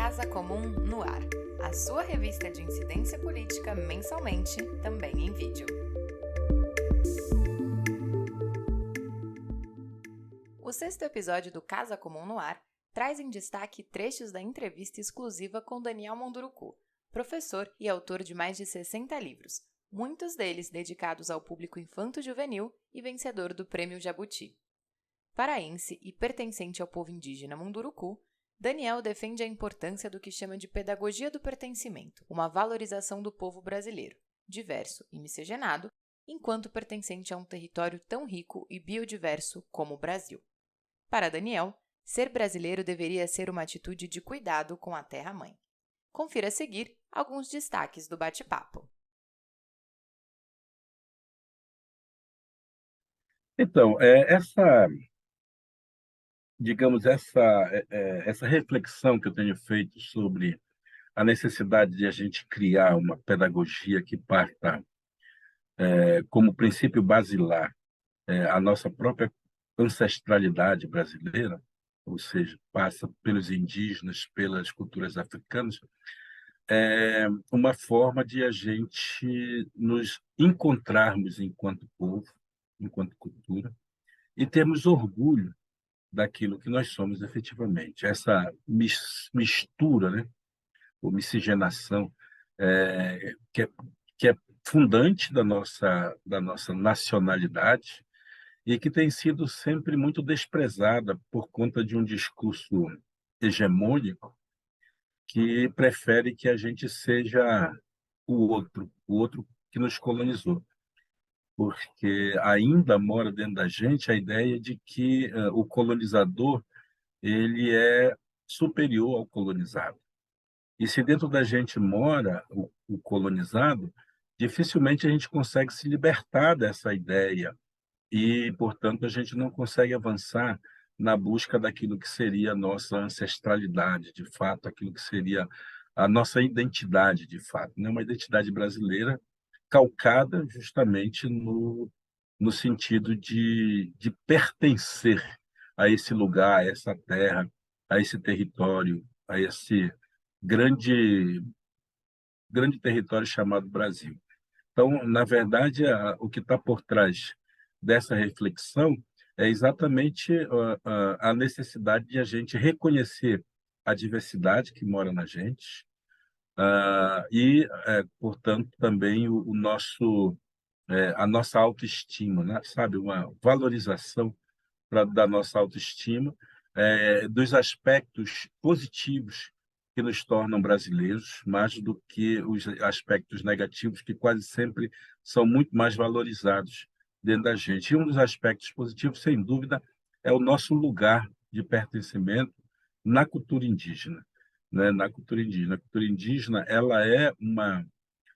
Casa Comum no Ar, a sua revista de incidência política mensalmente, também em vídeo. O sexto episódio do Casa Comum no Ar traz em destaque trechos da entrevista exclusiva com Daniel Munduruku, professor e autor de mais de 60 livros, muitos deles dedicados ao público infanto-juvenil e vencedor do Prêmio Jabuti. Paraense e pertencente ao povo indígena Munduruku, Daniel defende a importância do que chama de pedagogia do pertencimento, uma valorização do povo brasileiro, diverso e miscigenado, enquanto pertencente a um território tão rico e biodiverso como o Brasil. Para Daniel, ser brasileiro deveria ser uma atitude de cuidado com a terra-mãe. Confira a seguir alguns destaques do bate-papo. Então, essa reflexão que eu tenho feito sobre a necessidade de a gente criar uma pedagogia que parta como princípio basilar a nossa própria ancestralidade brasileira, ou seja, passa pelos indígenas, pelas culturas africanas, é uma forma de a gente nos encontrarmos enquanto povo, enquanto cultura, e termos orgulho daquilo que nós somos efetivamente. Essa mistura, né, ou miscigenação, que é fundante da nossa nacionalidade e que tem sido sempre muito desprezada por conta de um discurso hegemônico que prefere que a gente seja o outro que nos colonizou, porque ainda mora dentro da gente a ideia de que o colonizador ele é superior ao colonizado. E se dentro da gente mora o colonizado, dificilmente a gente consegue se libertar dessa ideia e, portanto, a gente não consegue avançar na busca daquilo que seria a nossa ancestralidade, de fato, aquilo que seria a nossa identidade, de fato, né? Uma identidade brasileira calcada justamente no sentido de pertencer a esse lugar, a essa terra, a esse território, a esse grande, grande território chamado Brasil. Então, na verdade, o que está por trás dessa reflexão é exatamente a necessidade de a gente reconhecer a diversidade que mora na gente e, portanto, também a nossa autoestima, né? Sabe, uma valorização da nossa autoestima, dos aspectos positivos que nos tornam brasileiros, mais do que os aspectos negativos, que quase sempre são muito mais valorizados dentro da gente. E um dos aspectos positivos, sem dúvida, é o nosso lugar de pertencimento na cultura indígena, né? Na cultura indígena. A cultura indígena, ela é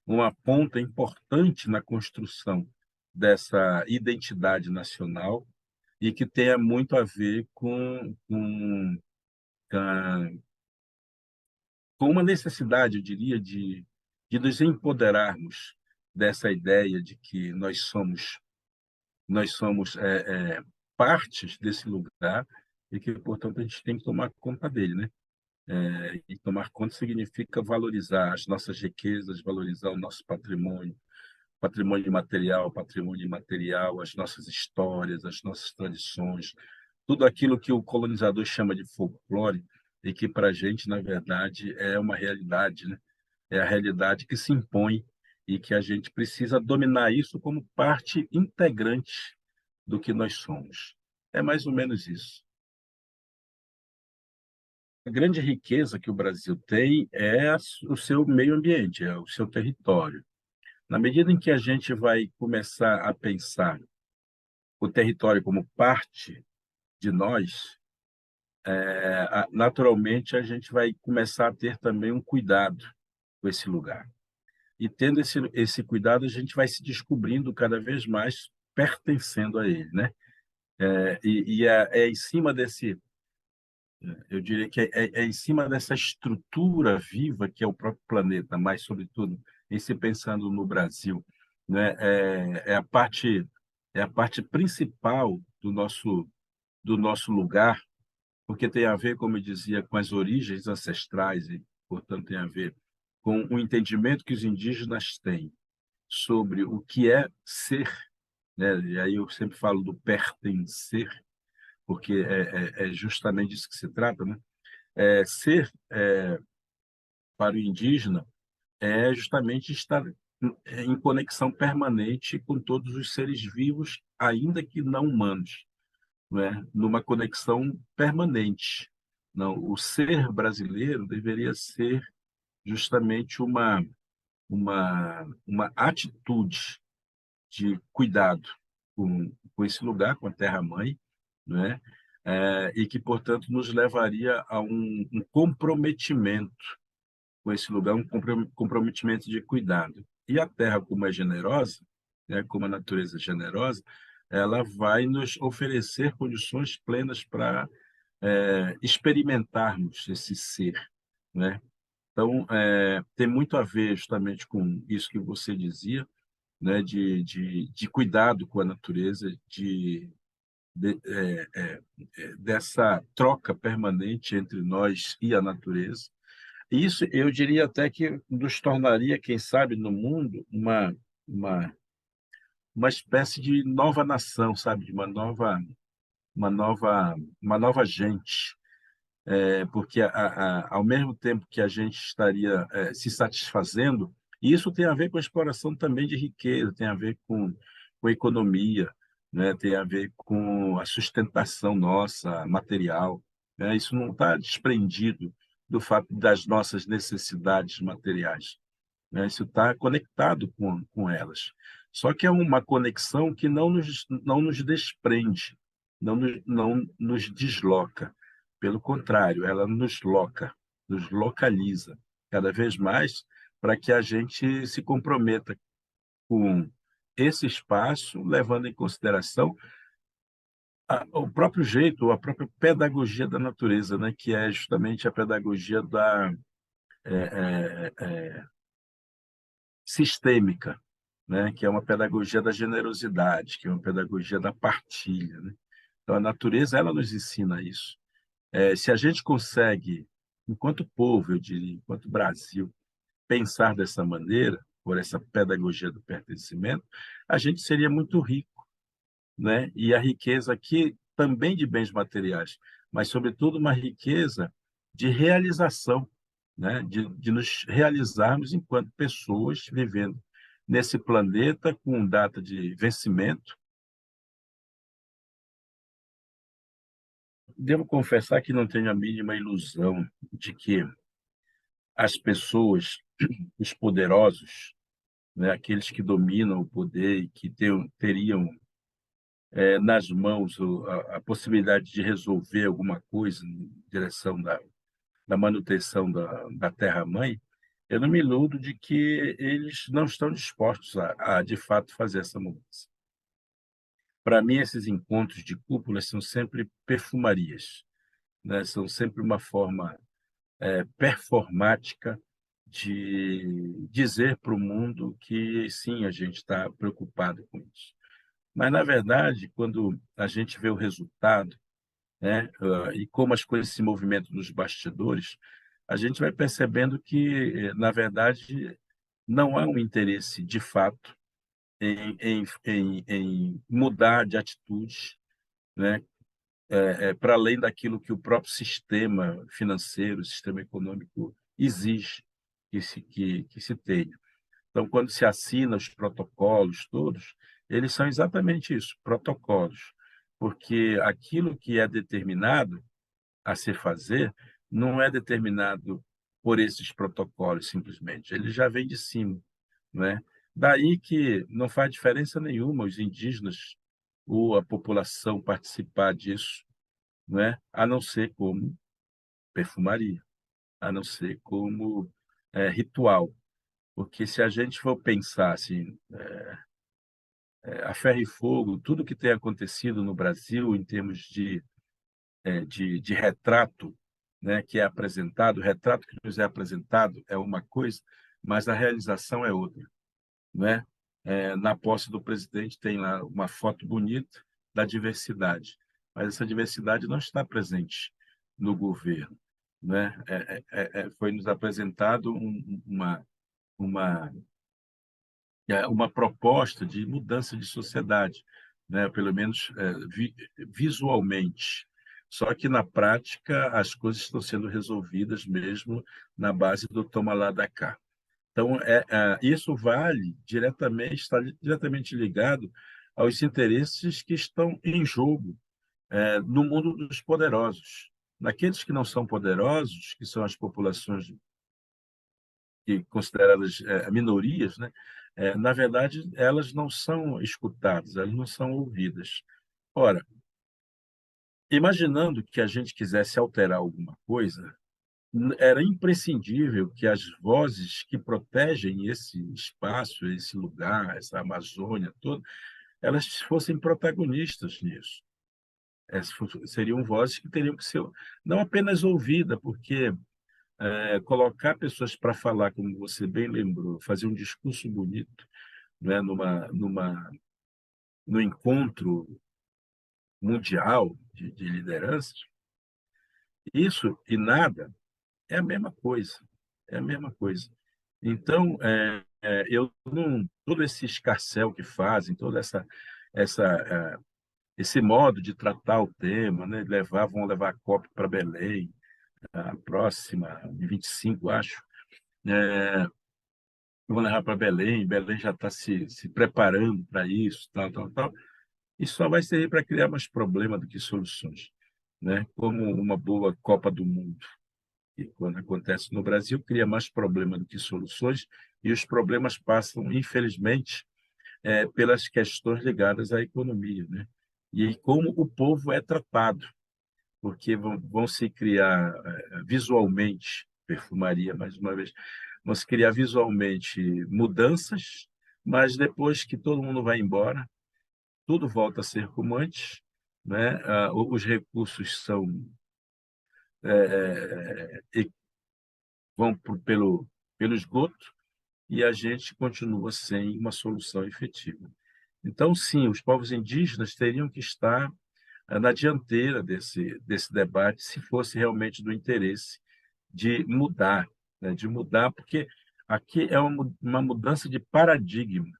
uma ponta importante na construção dessa identidade nacional e que tenha muito a ver com uma necessidade, eu diria, de nos empoderarmos dessa ideia de que nós somos partes desse lugar e que, portanto, a gente tem que tomar conta dele, né? E tomar conta significa valorizar as nossas riquezas, valorizar o nosso patrimônio material, patrimônio imaterial, as nossas histórias, as nossas tradições, tudo aquilo que o colonizador chama de folclore e que para a gente, na verdade, é uma realidade, né? É a realidade que se impõe e que a gente precisa dominar isso como parte integrante do que nós somos. É mais ou menos isso. A grande riqueza que o Brasil tem é o seu meio ambiente, é o seu território. Na medida em que a gente vai começar a pensar o território como parte de nós, naturalmente a gente vai começar a ter também um cuidado com esse lugar. E tendo esse cuidado, a gente vai se descobrindo cada vez mais pertencendo a ele, né? É em cima eu diria que é em cima dessa estrutura viva que é o próprio planeta, mas sobretudo em se pensando no Brasil, né? É a parte principal do nosso lugar porque tem a ver, como eu dizia, com as origens ancestrais e, portanto, tem a ver com o entendimento que os indígenas têm sobre o que é ser, né? E aí eu sempre falo do pertencer, porque é justamente disso que se trata, né? Ser, para o indígena, é justamente estar em conexão permanente com todos os seres vivos, ainda que não humanos, não é? Numa conexão permanente. Não, o ser brasileiro deveria ser justamente uma atitude de cuidado com esse lugar, com a terra-mãe, né? E que, portanto, nos levaria a um comprometimento com esse lugar, um comprometimento de cuidado. E a terra, como é generosa, né, como a natureza é generosa, ela vai nos oferecer condições plenas para experimentarmos esse ser, né? Então, tem muito a ver justamente com isso que você dizia, né, de cuidado com a natureza, dessa troca permanente entre nós e a natureza. E isso, eu diria até que nos tornaria, quem sabe, no mundo, uma, uma espécie de nova nação, sabe, de uma nova gente, porque ao mesmo tempo que a gente estaria se satisfazendo, e isso tem a ver com a exploração também de riqueza, tem a ver com a economia, né? Tem a ver com a sustentação nossa, material, né? Isso não está desprendido do fato das nossas necessidades materiais, né? Isso está conectado com elas. Só que é uma conexão que não nos desprende, não nos desloca. Pelo contrário, ela nos loca, nos localiza cada vez mais para que a gente se comprometa com esse espaço, levando em consideração o próprio jeito, a própria pedagogia da natureza, né? Que é justamente a pedagogia é, é, sistêmica, né? Que é uma pedagogia da generosidade, que é uma pedagogia da partilha, né? Então, a natureza, ela nos ensina isso. Se a gente consegue, enquanto povo, eu diria, enquanto Brasil, pensar dessa maneira, por essa pedagogia do pertencimento, a gente seria muito rico, né? E a riqueza aqui também de bens materiais, mas, sobretudo, uma riqueza de realização, né? De nos realizarmos enquanto pessoas vivendo nesse planeta com data de vencimento. Devo confessar que não tenho a mínima ilusão de que as pessoas, os poderosos, né? Aqueles que dominam o poder e que teriam nas mãos a possibilidade de resolver alguma coisa em direção da manutenção da terra-mãe, eu não me iludo de que eles não estão dispostos de fato, fazer essa mudança. Para mim, esses encontros de cúpulas são sempre perfumarias, né? São sempre uma forma performática de dizer para o mundo que, sim, a gente está preocupado com isso. Mas, na verdade, quando a gente vê o resultado, né, e como as coisas se movimentam nos bastidores, a gente vai percebendo que, na verdade, não há um interesse de fato em mudar de atitude, né, para além daquilo que o próprio sistema financeiro, o sistema econômico exige que se tenha. Então, quando se assina os protocolos todos, eles são exatamente isso, protocolos, porque aquilo que é determinado a se fazer não é determinado por esses protocolos simplesmente, ele já vem de cima, não é? Daí que não faz diferença nenhuma os indígenas ou a população participar disso, não é? A não ser como perfumaria, a não ser como ritual, porque se a gente for pensar assim, a ferro e fogo, tudo que tem acontecido no Brasil em termos de retrato, né, que é apresentado, o retrato que nos é apresentado é uma coisa, mas a realização é outra, né? Na posse do presidente tem lá uma foto bonita da diversidade, mas essa diversidade não está presente no governo, né? Foi nos apresentado uma, uma proposta de mudança de sociedade, né? Pelo menos visualmente. Só que, na prática, as coisas estão sendo resolvidas mesmo na base do toma lá da cá. Então, isso vale diretamente, está diretamente ligado aos interesses que estão em jogo no mundo dos poderosos. Naqueles que não são poderosos, que são as populações consideradas minorias, né? Na verdade, elas não são escutadas, elas não são ouvidas. Ora, imaginando que a gente quisesse alterar alguma coisa, era imprescindível que as vozes que protegem esse espaço, esse lugar, essa Amazônia toda, elas fossem protagonistas nisso. Seriam vozes que teriam que ser não apenas ouvidas, porque colocar pessoas para falar, como você bem lembrou, fazer um discurso bonito, né, no encontro mundial de lideranças, isso e nada é a mesma coisa, é a mesma coisa. Então, eu não, todo esse escarcéu que fazem, esse modo de tratar o tema, né, vão levar a COP para Belém, a próxima, em 25, acho, vão levar para Belém, Belém já está se preparando para isso, tal, tal, tal. Isso só vai servir para criar mais problema do que soluções, né? Como uma boa Copa do Mundo, que quando acontece no Brasil, cria mais problema do que soluções, e os problemas passam, infelizmente, pelas questões ligadas à economia, né? E aí como o povo é tratado, porque vão se criar visualmente, perfumaria mais uma vez, vão se criar visualmente mudanças, mas depois que todo mundo vai embora, tudo volta a ser como antes, né? Os recursos vão pelo esgoto e a gente continua sem uma solução efetiva. Então, sim, os povos indígenas teriam que estar na dianteira desse debate, se fosse realmente do interesse de mudar, né? De mudar, porque aqui é uma mudança de paradigma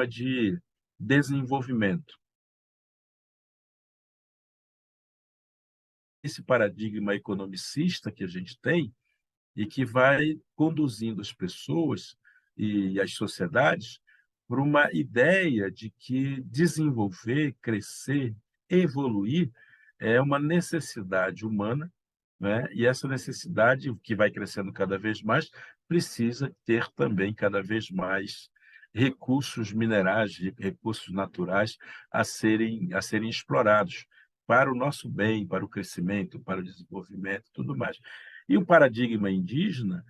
de desenvolvimento. Esse paradigma economicista que a gente tem e que vai conduzindo as pessoas e as sociedades para uma ideia de que desenvolver, crescer, evoluir é uma necessidade humana, né? E essa necessidade, que vai crescendo cada vez mais, precisa ter também cada vez mais recursos minerais, recursos naturais a serem explorados para o nosso bem, para o crescimento, para o desenvolvimento, tudo mais. E o paradigma indígena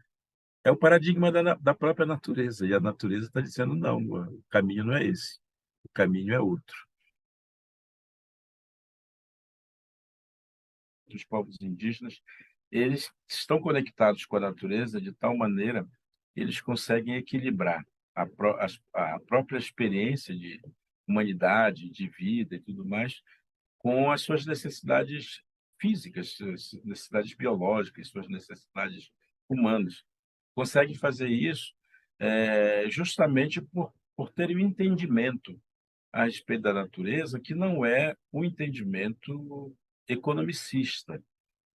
é o paradigma da própria natureza, e a natureza está dizendo não, o caminho não é esse, o caminho é outro. Os povos indígenas, eles estão conectados com a natureza de tal maneira que eles conseguem equilibrar a própria experiência de humanidade, de vida e tudo mais, com as suas necessidades físicas, suas necessidades biológicas, suas necessidades humanas. Conseguem fazer isso justamente por terem um entendimento a respeito da natureza que não é um entendimento economicista,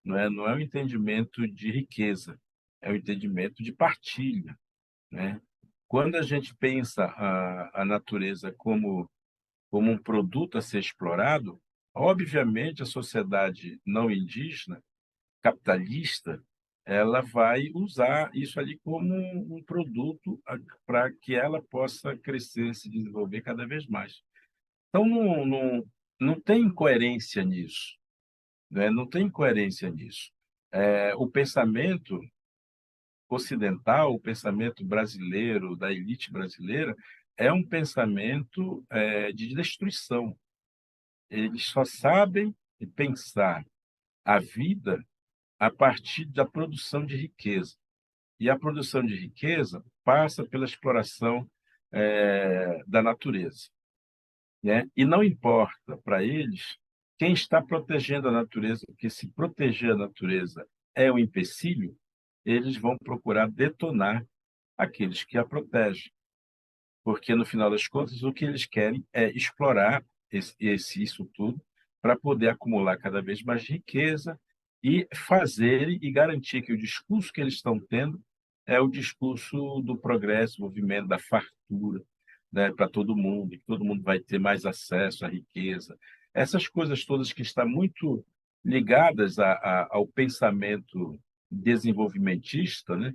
não é um entendimento de riqueza, é um entendimento de partilha, né? Quando a gente pensa a natureza como um produto a ser explorado, obviamente a sociedade não indígena, capitalista, ela vai usar isso ali como um produto para que ela possa crescer, se desenvolver cada vez mais. Então, não tem incoerência nisso, né? Não tem incoerência nisso. O pensamento ocidental, o pensamento brasileiro, da elite brasileira, é um pensamento de destruição. Eles só sabem pensar a vida a partir da produção de riqueza. E a produção de riqueza passa pela exploração da natureza, né? E não importa para eles quem está protegendo a natureza, porque se proteger a natureza é um empecilho, eles vão procurar detonar aqueles que a protegem, porque no final das contas o que eles querem é explorar isso tudo para poder acumular cada vez mais riqueza e fazer e garantir que o discurso que eles estão tendo é o discurso do progresso, movimento da fartura, né, para todo mundo, e que todo mundo vai ter mais acesso à riqueza. Essas coisas todas que estão muito ligadas ao pensamento desenvolvimentista, né?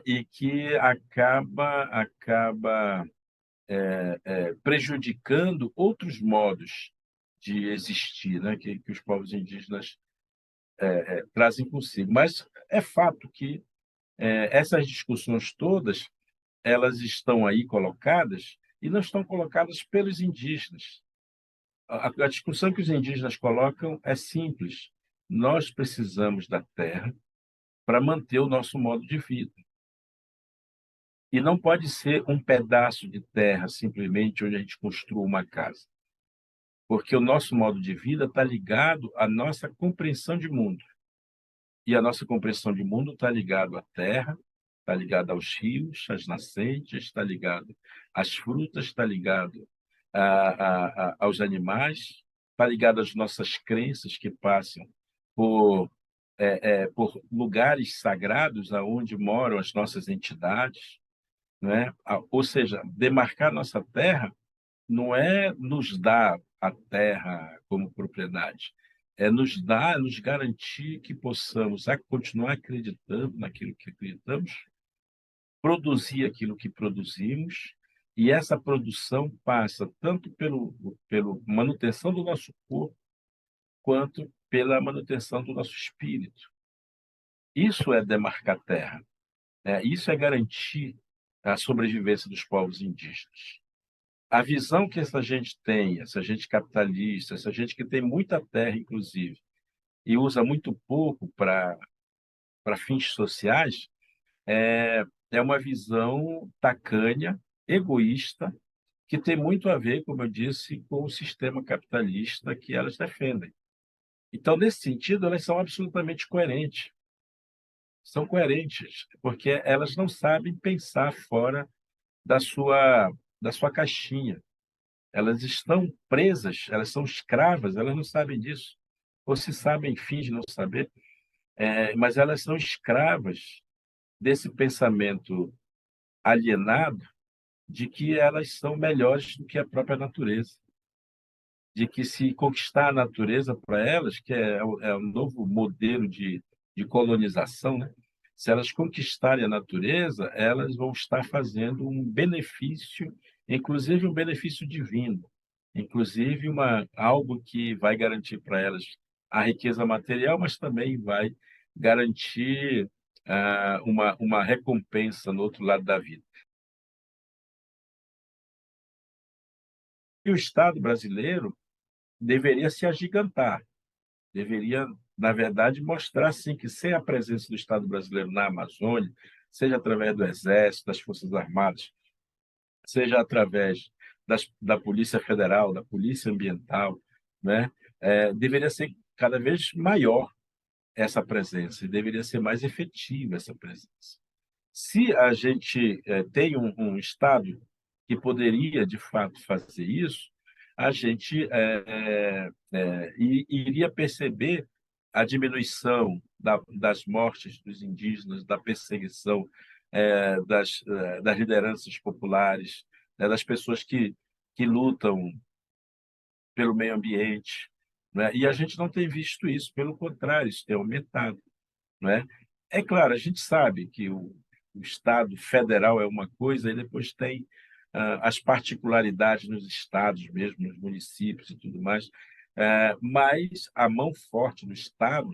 E que acaba prejudicando outros modos de existir, né, que os povos indígenas trazem consigo. Mas é fato que essas discussões todas elas estão aí colocadas e não estão colocadas pelos indígenas. A discussão que os indígenas colocam é simples. Nós precisamos da terra para manter o nosso modo de vida. E não pode ser um pedaço de terra, simplesmente, onde a gente construa uma casa. Porque o nosso modo de vida está ligado à nossa compreensão de mundo. E a nossa compreensão de mundo está ligado à terra, está ligado aos rios, às nascentes, está ligado às frutas, está ligado aos animais, está ligado às nossas crenças que passam por, por lugares sagrados aonde moram as nossas entidades, né? Ou seja, demarcar nossa terra não é nos dar a terra como propriedade, é nos dar, nos garantir que possamos continuar acreditando naquilo que acreditamos, produzir aquilo que produzimos, e essa produção passa tanto pelo manutenção do nosso corpo, quanto pela manutenção do nosso espírito. Isso é demarcar terra, né? Isso é garantir a sobrevivência dos povos indígenas. A visão que essa gente tem, essa gente capitalista, essa gente que tem muita terra, inclusive, e usa muito pouco para fins sociais, é uma visão tacanha, egoísta, que tem muito a ver, como eu disse, com o sistema capitalista que elas defendem. Então, nesse sentido, elas são absolutamente coerentes. São coerentes, porque elas não sabem pensar fora da sua caixinha. Elas estão presas, elas são escravas, elas não sabem disso. Ou se sabem, fingem não saber, mas elas são escravas desse pensamento alienado de que elas são melhores do que a própria natureza. De que se conquistar a natureza para elas, que é um novo modelo de colonização, né? Se elas conquistarem a natureza, elas vão estar fazendo um benefício, inclusive um benefício divino, inclusive algo que vai garantir para elas a riqueza material, mas também vai garantir uma recompensa no outro lado da vida. E o Estado brasileiro deveria se agigantar, deveria, na verdade, mostrar assim, que sem a presença do Estado brasileiro na Amazônia, seja através do Exército, das Forças Armadas, seja através da Polícia Federal, da Polícia Ambiental, né? Deveria ser cada vez maior essa presença, e deveria ser mais efetiva essa presença. Se a gente tem um Estado que poderia, de fato, fazer isso, a gente iria perceber a diminuição das mortes dos indígenas, da perseguição das lideranças populares, né, das pessoas que lutam pelo meio ambiente, né? E a gente não tem visto isso, pelo contrário, isso tem aumentado, né? É claro, a gente sabe que o Estado federal é uma coisa e depois tem as particularidades nos estados mesmo, nos municípios e tudo mais, mas a mão forte do Estado,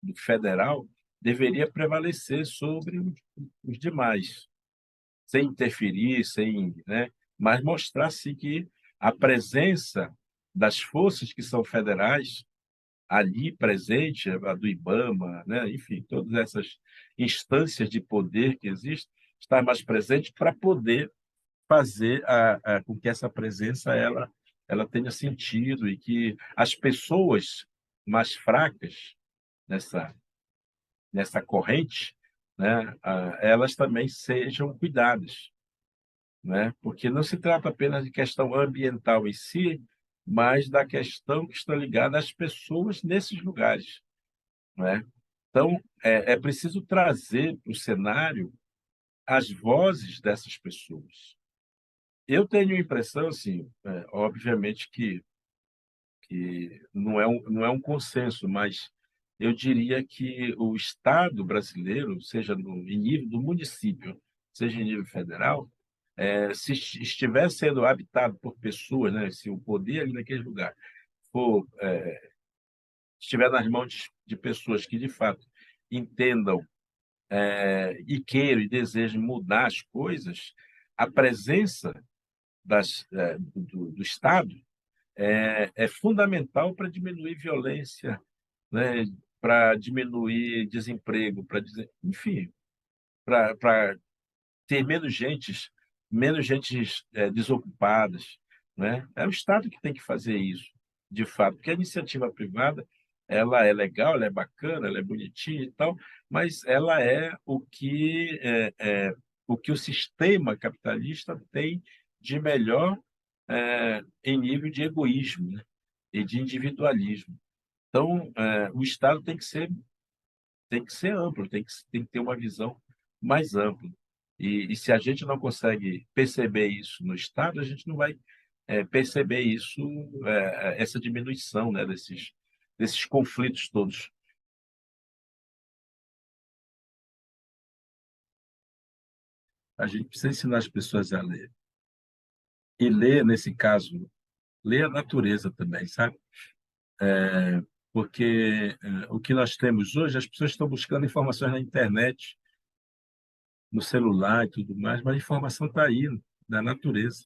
do federal, deveria prevalecer sobre os demais, sem interferir, né? Mas mostrar sim que a presença das forças que são federais ali presente, a do IBAMA, né? Enfim, todas essas instâncias de poder que existem, estar mais presente para poder fazer com que essa presença ela ela tenha sentido e que as pessoas mais fracas nessa corrente, né, elas também sejam cuidadas, né? Porque não se trata apenas de questão ambiental em si, mas da questão que está ligada às pessoas nesses lugares, né? Então, é preciso trazer para o cenário as vozes dessas pessoas. Eu tenho a impressão, assim, obviamente que não é um consenso, mas eu diria que o Estado brasileiro, seja em nível do município, seja em nível federal, se estiver sendo habitado por pessoas, né, se o poder ali naquele lugar for, estiver nas mãos de pessoas que, de fato, entendam, e queiram e desejem mudar as coisas, a presença do Estado é fundamental para diminuir violência, né, para diminuir desemprego, enfim, para ter menos gente desocupadas, né? É o Estado que tem que fazer isso, de fato, porque a iniciativa privada ela é legal, ela é bacana, ela é bonitinha e tal, mas ela é o que o sistema capitalista tem de melhor em nível de egoísmo, né? E de individualismo. Então, o Estado tem que ser amplo, tem que ter uma visão mais ampla. E se a gente não consegue perceber isso no Estado, a gente não vai perceber isso, essa diminuição, né, desses conflitos todos. A gente precisa ensinar as pessoas a ler. E ler, nesse caso, ler a natureza também, sabe? Porque o que nós temos hoje, as pessoas estão buscando informações na internet, no celular e tudo mais, mas a informação está aí, na natureza,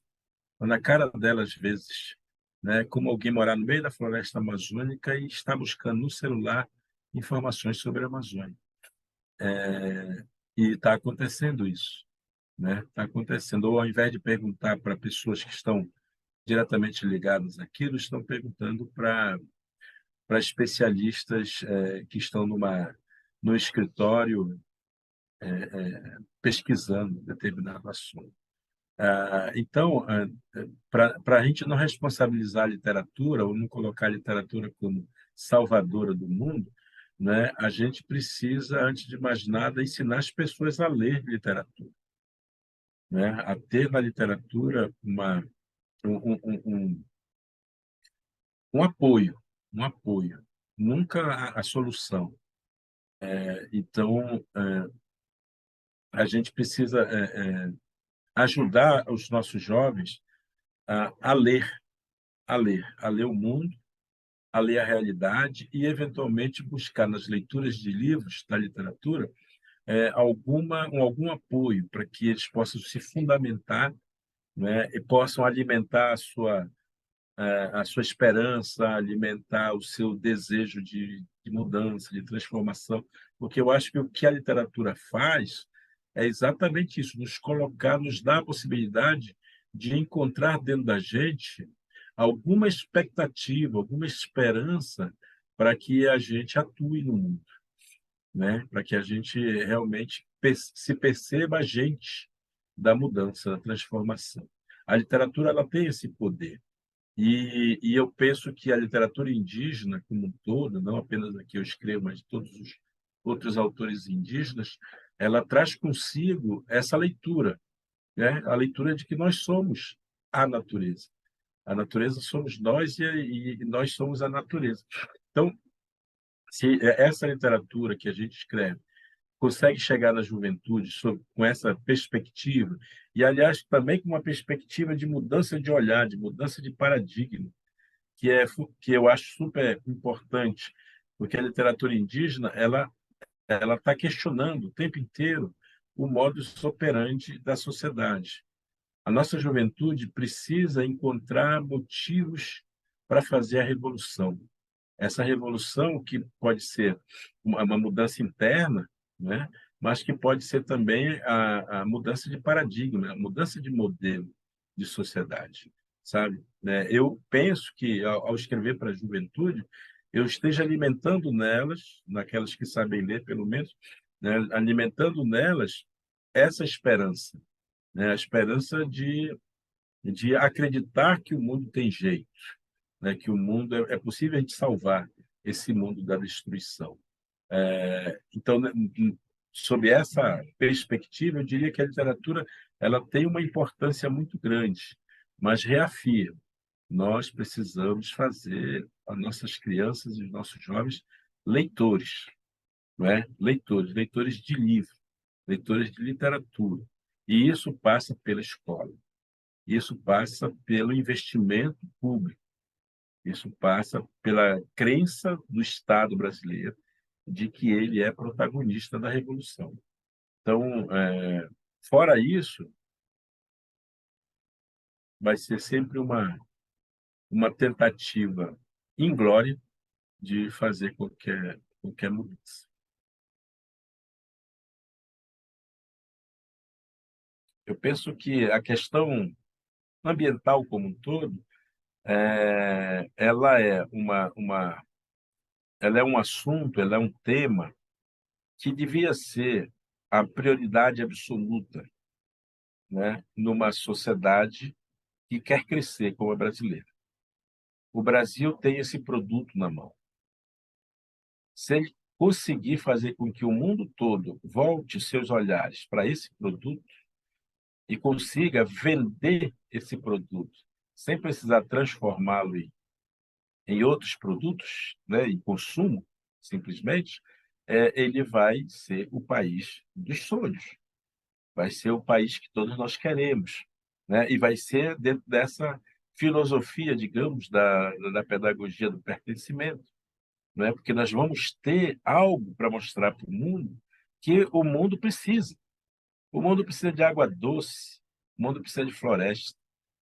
tá na cara dela às vezes, né? Como alguém morar no meio da floresta amazônica e está buscando no celular informações sobre a Amazônia. E está acontecendo isso, né? Está acontecendo. Ou ao invés de perguntar para pessoas que estão diretamente ligadas àquilo, estão perguntando para especialistas que estão no escritório pesquisando determinado assunto. Então, para a gente não responsabilizar a literatura ou não colocar a literatura como salvadora do mundo, né, a gente precisa, antes de mais nada, ensinar as pessoas a ler literatura, né, a ter na literatura um, um apoio, um apoio, nunca a solução. Então, a gente precisa ajudar os nossos jovens a ler, a ler o mundo, a ler a realidade e, eventualmente, buscar nas leituras de livros da literatura algum apoio para que eles possam se fundamentar, né, e possam alimentar a sua esperança, alimentar o seu desejo de mudança, de transformação, porque eu acho que o que a literatura faz é exatamente isso, nos colocar, nos dá a possibilidade de encontrar dentro da gente alguma expectativa, alguma esperança para que a gente atue no mundo, né? Para que a gente realmente se perceba agente da mudança, da transformação. A literatura ela tem esse poder. E eu penso que a literatura indígena como um todo, não apenas a que eu escrevo, mas de todos os outros autores indígenas, ela traz consigo essa leitura, né? A leitura de que nós somos a natureza. A natureza somos nós e nós somos a natureza. Então, se essa literatura que a gente escreve consegue chegar na juventude com essa perspectiva, e, aliás, também com uma perspectiva de mudança de olhar, de mudança de paradigma, que eu acho super importante, porque a literatura indígena ela está questionando o tempo inteiro o modus operandi da sociedade. A nossa juventude precisa encontrar motivos para fazer a revolução. Essa revolução que pode ser uma mudança interna, né? Mas que pode ser também a mudança de paradigma, a mudança de modelo de sociedade, sabe? né? Eu penso que, ao escrever para a juventude, eu esteja alimentando nelas, naquelas que sabem ler, pelo menos, né? Alimentando nelas essa esperança, né? A esperança de acreditar que o mundo tem jeito, né? Que o mundo é possível a gente salvar esse mundo da destruição. Então, né, sob essa perspectiva, eu diria que a literatura ela tem uma importância muito grande, mas reafirmo, nós precisamos fazer as nossas crianças e os nossos jovens leitores, não é? Leitores de livro, leitores de literatura. E isso passa pela escola, isso passa pelo investimento público, isso passa pela crença do Estado brasileiro de que ele é protagonista da revolução. Então, fora isso, vai ser sempre uma tentativa inglória de fazer qualquer mudança. Eu penso que a questão ambiental como um todo, ela é ela é um assunto, ela é um tema que devia ser a prioridade absoluta, né, numa sociedade que quer crescer como a brasileira. O Brasil tem esse produto na mão. Se ele conseguir fazer com que o mundo todo volte seus olhares para esse produto e consiga vender esse produto sem precisar transformá-lo em outros produtos, né, em consumo, simplesmente, ele vai ser o país dos sonhos, vai ser o país que todos nós queremos, né, e vai ser dentro dessa filosofia, digamos, da pedagogia do pertencimento, não é? Porque nós vamos ter algo para mostrar para o mundo que o mundo precisa. O mundo precisa de água doce, o mundo precisa de floresta,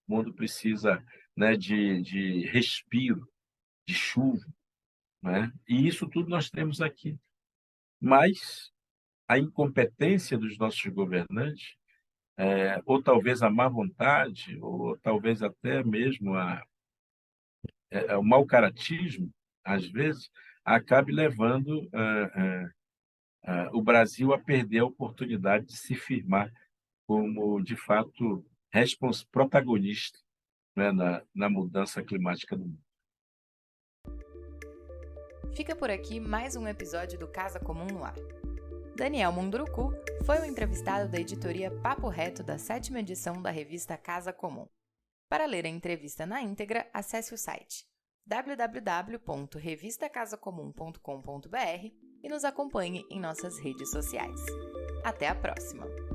o mundo precisa, né, de respiro, de chuva, né? E isso tudo nós temos aqui. Mas a incompetência dos nossos governantes, ou talvez a má vontade, ou talvez até mesmo o mau caratismo, às vezes, acabe levando o Brasil a perder a oportunidade de se firmar como, de fato, protagonista, né, na mudança climática do mundo. Fica por aqui mais um episódio do Casa Comum no Ar. Daniel Munduruku foi o entrevistado da editoria Papo Reto da 7ª edição da revista Casa Comum. Para ler a entrevista na íntegra, acesse o site www.revistacasacomum.com.br e nos acompanhe em nossas redes sociais. Até a próxima!